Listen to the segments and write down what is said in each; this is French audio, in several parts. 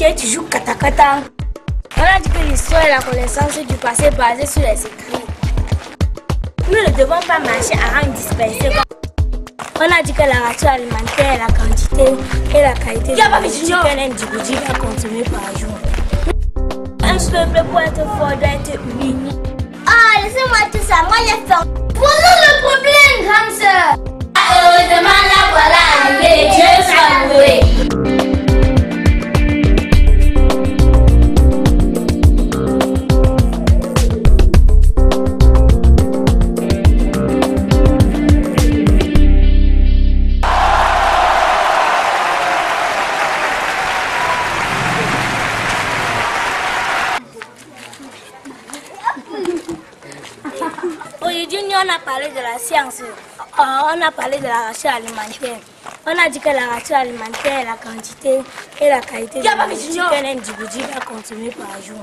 tu joues kata-kata. On a dit que l'histoire est la connaissance du passé basée sur les écrits. Nous ne devons pas marcher à rang dispersé. On a dit que la ratio alimentaire, la quantité et la qualité de nourriture qu'un individu va consommer par jour. Un peuple pour être fort doit être uni. Ah, laissez-moi tout ça, moi les femmes. Posons le problème, grande sœur. Heureusement, la voilà arrivée, Dieu soit loué. Aujourd'hui, on a parlé de la science, on a parlé de la ratio alimentaire. On a dit que la ratio alimentaire est la quantité et la qualité de nourriture qu'un individu va consommer par jour.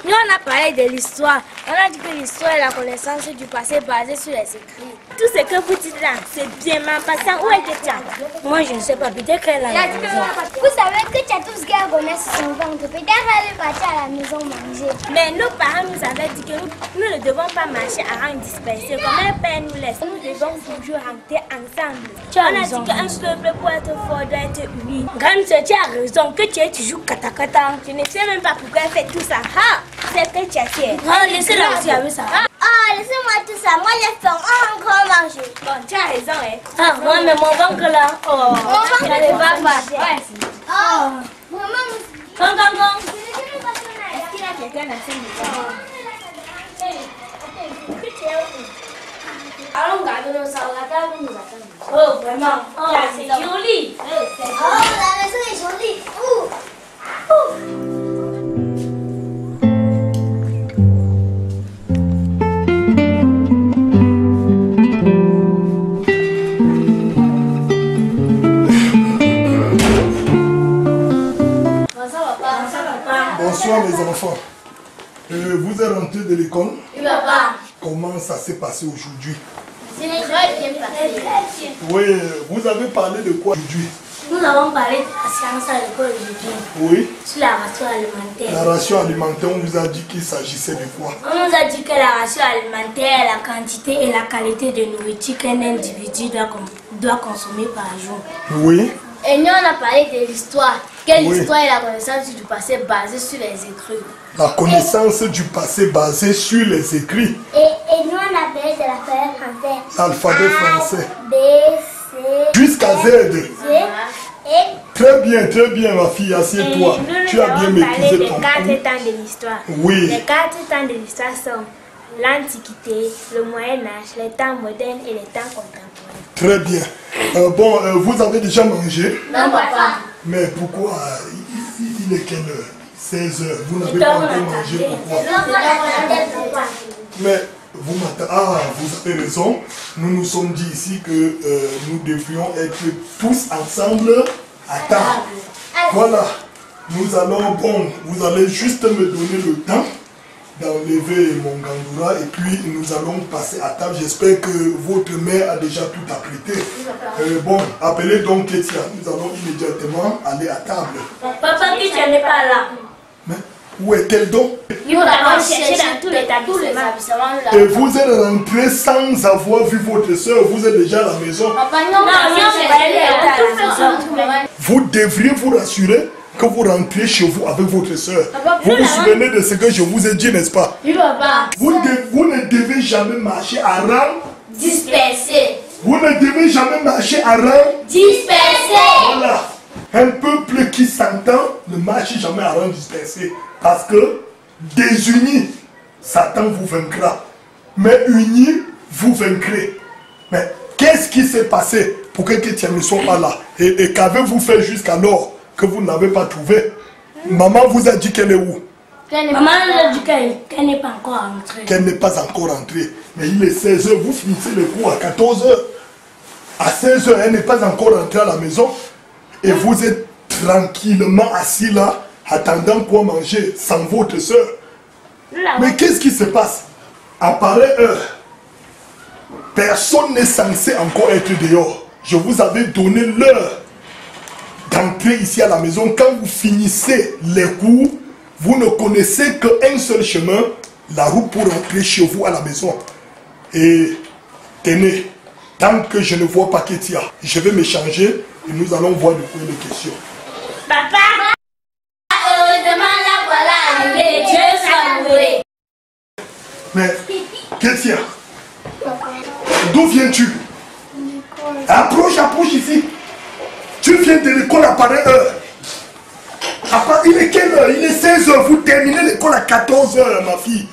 Nous, on a parlé de l'histoire. On a dit que l'histoire est la connaissance du passé basée sur les écrits. Tout ce que vous dites là, c'est bien ma passant. Où est que tu as? Moi, je ne sais pas. Peut-être qu'elle est à la maison. Vous savez que tu as tout ce qu'elle connaît sur son ventre. Peut-être qu'elle est partie à la maison manger. Mais nos parents nous avaient dit que nous ne devons pas marcher à rang dispersé. Comme un père nous laisse, nous devons toujours rentrer ensemble. On a dit qu'un peuple pour être fort doit être uni. Grande soeur, tu as raison. Que tu joues kata-kata. Je ne sais même pas pourquoi elle fait tout ça. Ha! C'est que tu as fait. Laissez-la aussi avec ça. Ah, laissez-moi tout ça. Moi les femmes, on va encore manger. Bon, tu as raison, hein. Ah, moi, mais mon ventre là. Oh, Mon ventre, ne va pas. Ouais. Oh, maman. Gong. Est-ce qu'il y a quelqu'un dans cette maison? Allons garder nos salades, nous attendons. Oh, vraiment. Oh, c'est joli. Oh, la maison est jolie. Ouh. Bonsoir les enfants. Vous êtes rentrés de l'école? Oui, papa. Comment ça s'est passé aujourd'hui? C'est très bien passé. Oui, vous avez parlé de quoi aujourd'hui? Nous avons parlé de la science à l'école aujourd'hui. Oui. Sur la ratio alimentaire. La ration alimentaire, on vous a dit qu'il s'agissait de quoi? On nous a dit que la ratio alimentaire est la quantité et la qualité de nourriture qu'un individu doit consommer par jour. Oui. Et nous, on a parlé de l'histoire. Quelle Oui. histoire est la connaissance du passé basée sur les écrits? La connaissance du passé basée sur les écrits. Et nous, on a parlé de l'alphabet français. L'alphabet français. B, C, Jusqu'à Z. et Très bien ma fille, assieds-toi. Tu as bien maîtrisé ton cours. Les 4 cours. temps de l'histoire. Oui. Les 4 temps de l'histoire sont l'Antiquité, le Moyen-Âge, les temps modernes et les temps contemporains. Très bien. Vous avez déjà mangé? non, papa. Mais pourquoi il est quelle heure? 16 heures. Vous n'avez pas encore mangé, pourquoi? Mais vous m'attendez. Ah, vous avez raison. Nous nous sommes dit ici que nous devrions être tous ensemble à table. Voilà. Nous allons, vous allez juste me donner le temps d'enlever mon gandoura et puis nous allons passer à table. J'espère que votre mère a déjà tout apprêté. Appelez donc Kétia. Nous allons immédiatement aller à table. Papa, Kétia n'est pas là. Mais où est-elle donc? Nous l'avons cherché dans tous les établissements. Et vous êtes rentré sans avoir vu votre soeur. Vous êtes déjà à la maison. Papa, non, Vous devriez vous rassurer que vous rentrez chez vous avec votre soeur. Vous vous souvenez de ce que je vous ai dit, n'est-ce pas? Oui, papa. Vous ne devez jamais marcher à rang Dispersé. Vous ne devez jamais marcher à rang Dispersé. Voilà. Un peuple qui s'entend ne marche jamais à rang dispersé. Parce que désunis, Satan vous vaincra. Mais unis, vous vaincrez. Mais qu'est-ce qui s'est passé pour que Kétia ne soit pas là? Et qu'avez-vous fait jusqu'alors que vous n'avez pas trouvé? Maman vous a dit qu'elle est où? Maman nous a dit qu'elle n'est pas encore rentrée. Qu'elle n'est pas encore rentrée. Mais il est 16 h, vous finissez le cours à 14 h. À 16 h, elle n'est pas encore rentrée à la maison. Et vous êtes tranquillement assis là, attendant quoi manger, sans votre soeur. Mais qu'est-ce qui se passe? À pareille heure, personne n'est censé encore être dehors. Je vous avais donné l'heure d'entrer ici à la maison, quand vous finissez les cours, vous ne connaissez qu'un seul chemin, la route pour rentrer chez vous à la maison. Et tenez, tant que je ne vois pas Ketia, je vais m'échanger et nous allons voir de quoi les questions. Papa, heureusement la voilà arrivée, Dieu soit loué. Mais, Ketia, d'où viens-tu? Approche ici. Tu viens de l'école à pareille heure. Il est quelle heure? Il est 16 h. Vous terminez l'école à 14 h, ma fille.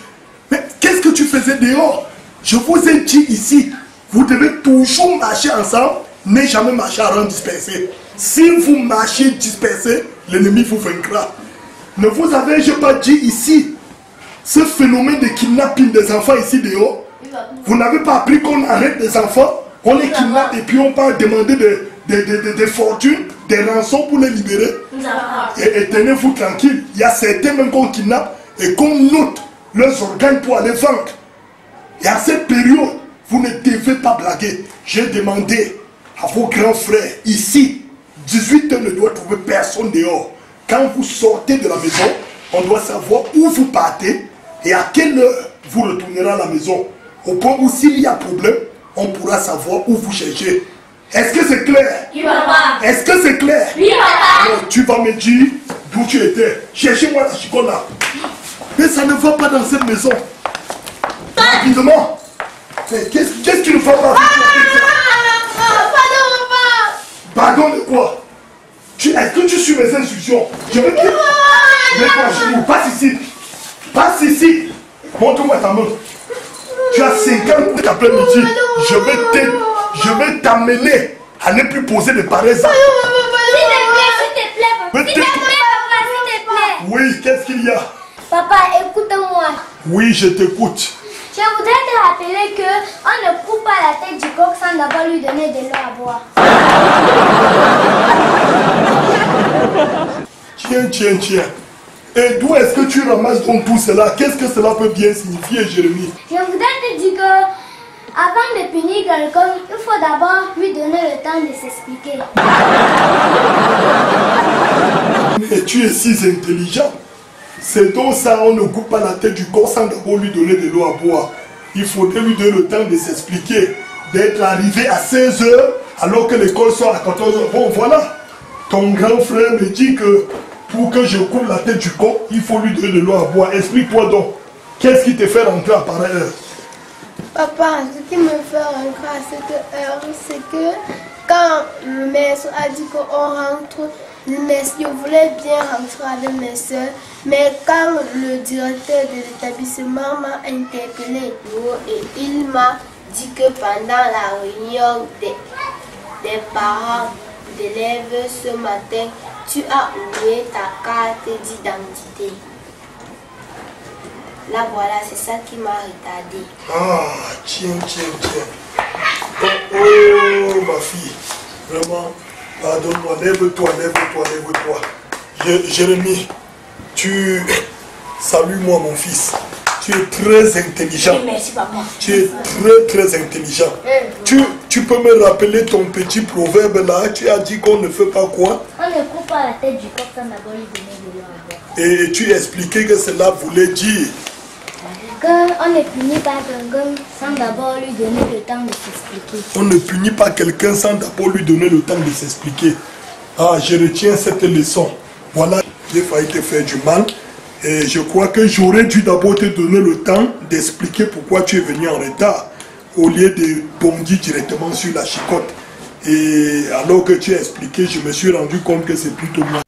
Mais qu'est-ce que tu faisais dehors? Je vous ai dit ici, vous devez toujours marcher ensemble, ne jamais marcher à rang dispersé. Si vous marchez dispersé, l'ennemi vous vaincra. Ne vous avais-je pas dit ici, ce phénomène de kidnapping des enfants ici dehors? Vous n'avez pas appris qu'on arrête des enfants, on les kidnappe et puis on part demander des fortunes, des rançons pour les libérer. Et tenez-vous tranquille, il y a certains même qu'on kidnappe et qu'on note leurs organes pour aller vendre. Et à cette période, vous ne devez pas blaguer. J'ai demandé à vos grands frères ici, 18 h ne doit trouver personne dehors. Quand vous sortez de la maison, on doit savoir où vous partez et à quelle heure vous retournerez à la maison. Au point où s'il y a problème, on pourra savoir où vous cherchez. Est-ce que c'est clair? Oui, papa. Est-ce que c'est clair? Oui, papa. Alors, tu vas me dire d'où tu étais. Cherchez-moi la chicotte là. Mais ça ne va pas dans cette maison. Rapidement. Qu'est-ce qui ne va pas? Pardon, papa. Pardon de quoi? Est-ce que tu suis mes instructions? Je vais te... Mais quoi, chez nous? Passe ici. Passe ici. Montre-moi ta main. Tu as 5 ans pour t'après-midi. Je vais t'amener à ne plus poser de pareils actes. S'il te plaît, papa, s'il te plaît. Oui, qu'est-ce qu'il y a? Papa, écoute-moi. Oui, je t'écoute. Je voudrais te rappeler que on ne coupe pas la tête du coq sans d'abord lui donner de l'eau à boire. Tiens. Et d'où est-ce que tu ramasses donc tout cela? Qu'est-ce que cela peut bien signifier, Jérémie? Je voudrais te dire que avant de punir quelqu'un, il faut d'abord lui donner le temps de s'expliquer. Mais tu es si intelligent. C'est donc ça, on ne coupe pas la tête du corps sans d'abord lui donner de l'eau à boire. Il faudrait lui donner le temps de s'expliquer, d'être arrivé à 16 h alors que l'école sort à 14 h. Bon, voilà. Ton grand frère me dit que pour que je coupe la tête du corps, il faut lui donner de l'eau à boire. Explique-toi donc. Qu'est-ce qui te fait rentrer à pareille heure? Papa, ce qui me fait rentrer à cette heure, c'est que quand le maître a dit qu'on rentre, je voulais bien rentrer avec mes soeurs, mais quand le directeur de l'établissement m'a interpellé et il m'a dit que pendant la réunion des parents d'élèves ce matin, tu as oublié ta carte d'identité. Là voilà, c'est ça qui m'a retardé. Ah, tiens. Oh, ma fille, vraiment, pardonne-moi, lève-toi. Jérémie, salue-moi mon fils. Tu es très intelligent. Oui, merci, papa. Tu es très intelligent. Tu peux me rappeler ton petit proverbe là? Tu as dit qu'on ne fait pas quoi? On ne coupe pas la tête du coq sans d'abord lui donner de l'eau à boire. Et tu expliquais que cela voulait dire? On ne punit pas quelqu'un sans d'abord lui donner le temps de s'expliquer. On ne punit pas quelqu'un sans d'abord lui donner le temps de s'expliquer. Ah, je retiens cette leçon. Voilà, j'ai failli te faire du mal. Et je crois que j'aurais dû d'abord te donner le temps d'expliquer pourquoi tu es venu en retard, au lieu de bondir directement sur la chicotte. Et alors que tu as expliqué, je me suis rendu compte que c'est plutôt moi.